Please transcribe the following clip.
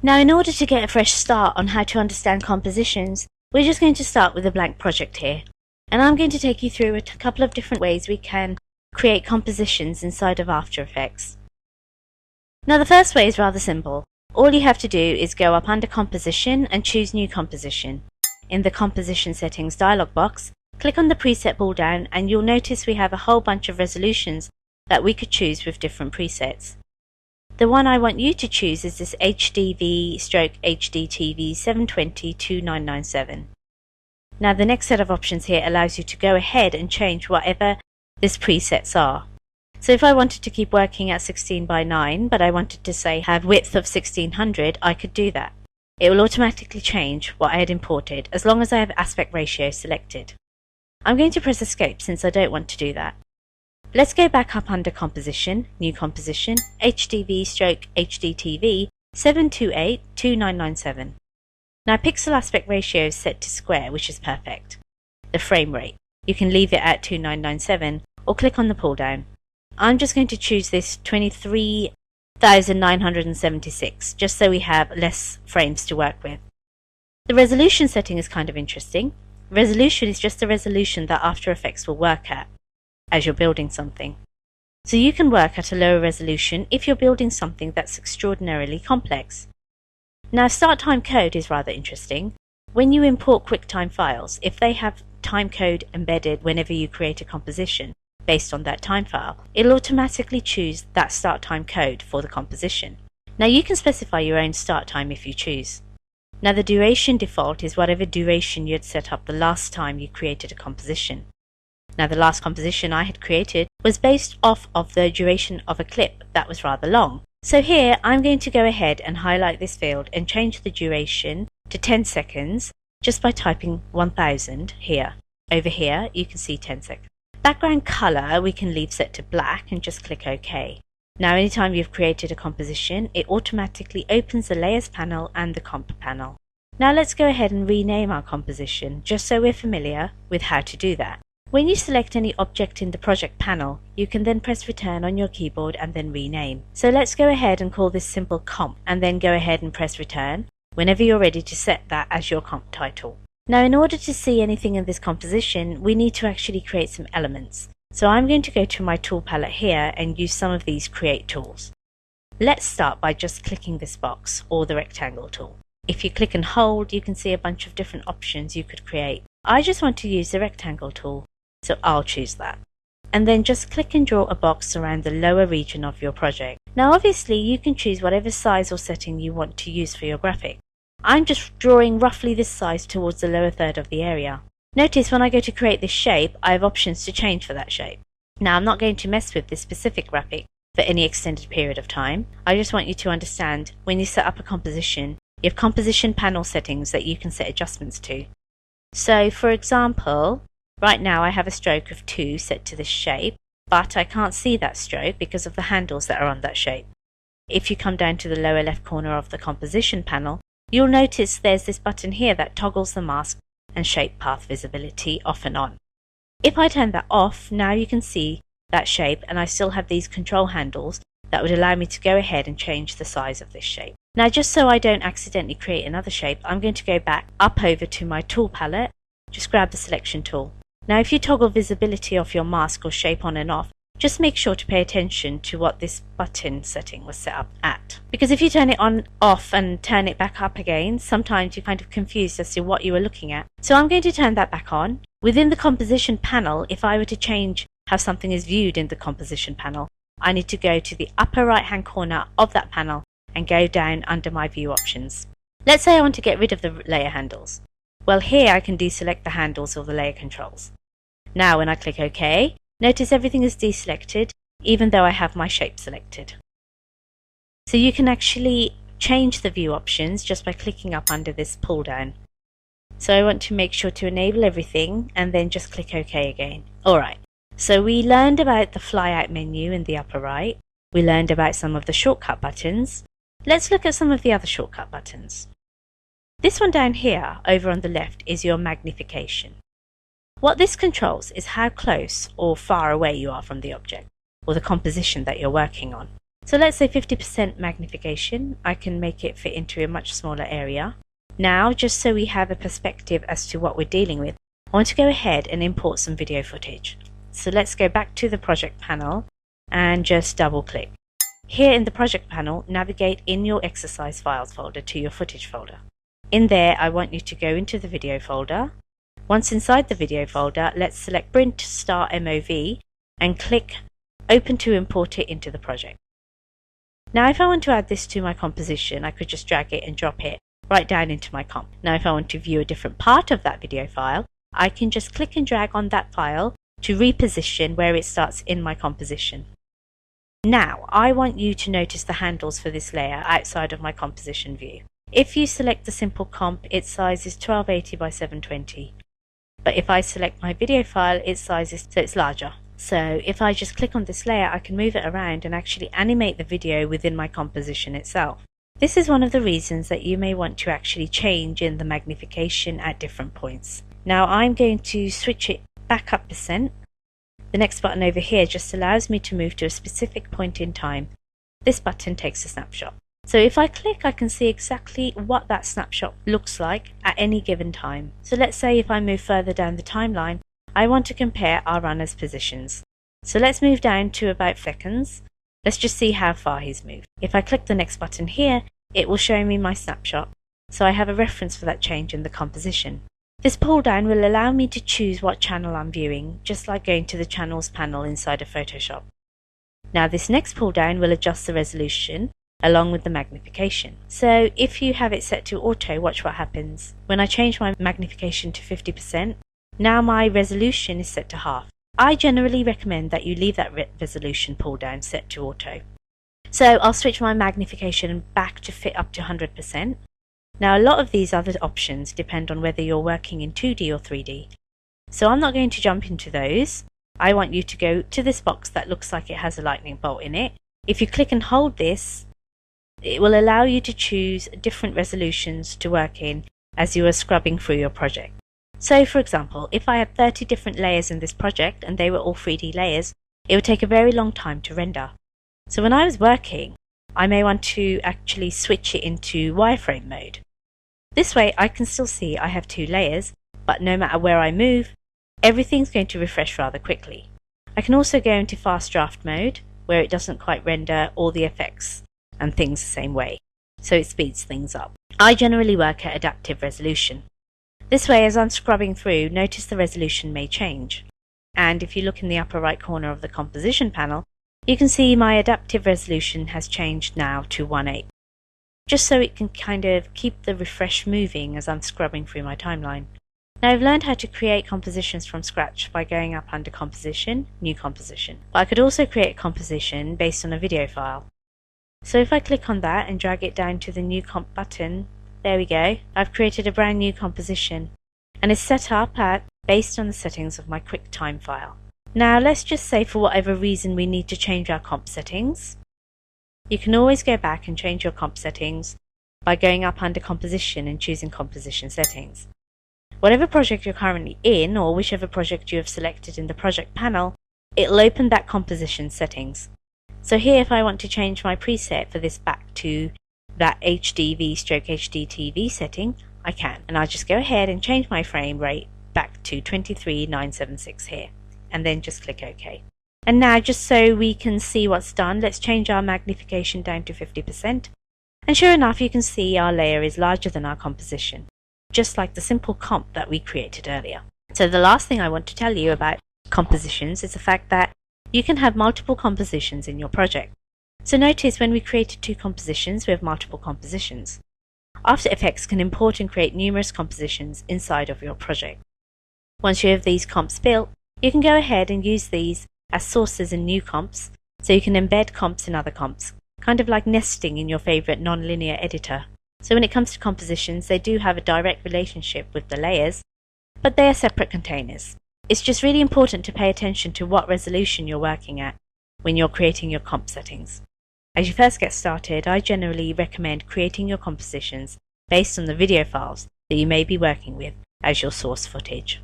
Now, in order to get a fresh start on how to understand compositions, we're just going to start with a blank project here. And I'm going to take you through a couple of different ways we can create compositions inside of After Effects. Now, the first way is rather simple. All you have to do is go up under Composition and choose New Composition. In the Composition Settings dialog box, click on the preset pull down and you'll notice we have a whole bunch of resolutions that we could choose with different presets. The one I want you to choose is this HDV/HDTV 720-2997. Now the next set of options here allows you to go ahead and change whatever these presets are. So if I wanted to keep working at 16:9 but I wanted to say have width of 1600, I could do that. It will automatically change what I had imported as long as I have aspect ratio selected. I'm going to press escape since I don't want to do that. Let's go back up under Composition, New Composition, HDV/HDTV 728-2997. Now pixel aspect ratio is set to square, which is perfect. The frame rate, you can leave it at 2997 or click on the pull down. I'm just going to choose this 23,976 just so we have less frames to work with. The resolution setting is kind of interesting. Resolution is just the resolution that After Effects will work at as you're building something. So you can work at a lower resolution if you're building something that's extraordinarily complex. Now start time code is rather interesting. When you import QuickTime files, if they have time code embedded whenever you create a composition based on that time file, it'll automatically choose that start time code for the composition. Now you can specify your own start time if you choose. Now the duration default is whatever duration you had set up the last time you created a composition. Now the last composition I had created was based off of the duration of a clip that was rather long. So here I'm going to go ahead and highlight this field and change the duration to 10 seconds just by typing 1000 here. Over here you can see 10 seconds. Background color we can leave set to black and just click OK. Now anytime you've created a composition, it automatically opens the Layers panel and the Comp panel. Now let's go ahead and rename our composition just so we're familiar with how to do that. When you select any object in the project panel, you can then press return on your keyboard and then rename. So let's go ahead and call this simple comp and then go ahead and press return whenever you're ready to set that as your comp title. Now in order to see anything in this composition, we need to actually create some elements. So I'm going to go to my tool palette here and use some of these create tools. Let's start by just clicking this box or the rectangle tool. If you click and hold, you can see a bunch of different options you could create. I just want to use the rectangle tool, so I'll choose that. And then just click and draw a box around the lower region of your project. Now obviously you can choose whatever size or setting you want to use for your graphic. I'm just drawing roughly this size towards the lower third of the area. Notice when I go to create this shape, I have options to change for that shape. Now I'm not going to mess with this specific graphic for any extended period of time. I just want you to understand when you set up a composition, you have composition panel settings that you can set adjustments to. So for example, right now I have a stroke of 2 set to this shape, but I can't see that stroke because of the handles that are on that shape. If you come down to the lower left corner of the composition panel, you'll notice there's this button here that toggles the mask and shape path visibility off and on. If I turn that off, now you can see that shape and I still have these control handles that would allow me to go ahead and change the size of this shape. Now just so I don't accidentally create another shape, I'm going to go back up over to my tool palette, just grab the selection tool. Now if you toggle visibility of your mask or shape on and off, just make sure to pay attention to what this button setting was set up at. Because if you turn it on, off and turn it back up again, sometimes you're kind of confused as to what you were looking at. So I'm going to turn that back on. Within the composition panel, if I were to change how something is viewed in the composition panel, I need to go to the upper right hand corner of that panel and go down under my view options. Let's say I want to get rid of the layer handles. Well, here I can deselect the handles or the layer controls. Now when I click OK, notice everything is deselected even though I have my shape selected. So you can actually change the view options just by clicking up under this pull down. So I want to make sure to enable everything and then just click OK again. Alright, so we learned about the flyout menu in the upper right. We learned about some of the shortcut buttons. Let's look at some of the other shortcut buttons. This one down here over on the left is your magnification. What this controls is how close or far away you are from the object or the composition that you're working on. So let's say 50% magnification. I can make it fit into a much smaller area. Now, just so we have a perspective as to what we're dealing with, I want to go ahead and import some video footage. So let's go back to the project panel and just double click. Here in the project panel, navigate in your exercise files folder to your footage folder. In there, I want you to go into the video folder. Once inside the video folder, let's select Print Star MOV and click Open to import it into the project. Now if I want to add this to my composition, I could just drag it and drop it right down into my comp. Now if I want to view a different part of that video file, I can just click and drag on that file to reposition where it starts in my composition. Now I want you to notice the handles for this layer outside of my composition view. If you select the simple comp, its size is 1280 by 720. But if I select my video file, its size is so it's larger. So if I just click on this layer, I can move it around and actually animate the video within my composition itself. This is one of the reasons that you may want to actually change in the magnification at different points. Now I'm going to switch it back up %. The next button over here just allows me to move to a specific point in time. This button takes a snapshot. So if I click, I can see exactly what that snapshot looks like at any given time. So let's say if I move further down the timeline, I want to compare our runner's positions. So let's move down to about seconds. Let's just see how far he's moved. If I click the next button here, it will show me my snapshot. So I have a reference for that change in the composition. This pull down will allow me to choose what channel I'm viewing, just like going to the channels panel inside of Photoshop. Now this next pull down will adjust the resolution along with the magnification. So if you have it set to auto, watch what happens. When I change my magnification to 50%, now my resolution is set to half. I generally recommend that you leave that resolution pull down set to auto. So I'll switch my magnification back to fit up to 100%. Now a lot of these other options depend on whether you're working in 2D or 3D. So I'm not going to jump into those. I want you to go to this box that looks like it has a lightning bolt in it. If you click and hold this, it will allow you to choose different resolutions to work in as you are scrubbing through your project. So for example, if I had 30 different layers in this project and they were all 3D layers, it would take a very long time to render. So when I was working, I may want to actually switch it into wireframe mode. This way I can still see I have 2 layers, but no matter where I move, everything's going to refresh rather quickly. I can also go into fast draft mode, where it doesn't quite render all the effects and things the same way, so it speeds things up. I generally work at adaptive resolution. This way, as I'm scrubbing through, notice the resolution may change. And if you look in the upper right corner of the composition panel, you can see my adaptive resolution has changed now to 1/8, just so it can kind of keep the refresh moving as I'm scrubbing through my timeline. Now I've learned how to create compositions from scratch by going up under Composition, New Composition. But I could also create a composition based on a video file. So if I click on that and drag it down to the New Comp button, there we go. I've created a brand new composition and it's set up based on the settings of my QuickTime file. Now let's just say for whatever reason we need to change our comp settings. You can always go back and change your comp settings by going up under Composition and choosing Composition Settings. Whatever project you're currently in, or whichever project you have selected in the project panel, it'll open that composition settings. So here if I want to change my preset for this back to that HDV/HDTV setting, I can. And I'll just go ahead and change my frame rate back to 23976 here, and then just click OK. And now just so we can see what's done, let's change our magnification down to 50%. And sure enough, you can see our layer is larger than our composition, just like the simple comp that we created earlier. So the last thing I want to tell you about compositions is the fact that you can have multiple compositions in your project. So notice when we created 2 compositions, we have multiple compositions. After Effects can import and create numerous compositions inside of your project. Once you have these comps built, you can go ahead and use these as sources in new comps, so you can embed comps in other comps, kind of like nesting in your favorite non-linear editor. So when it comes to compositions, they do have a direct relationship with the layers, but they are separate containers. It's just really important to pay attention to what resolution you're working at when you're creating your comp settings. As you first get started, I generally recommend creating your compositions based on the video files that you may be working with as your source footage.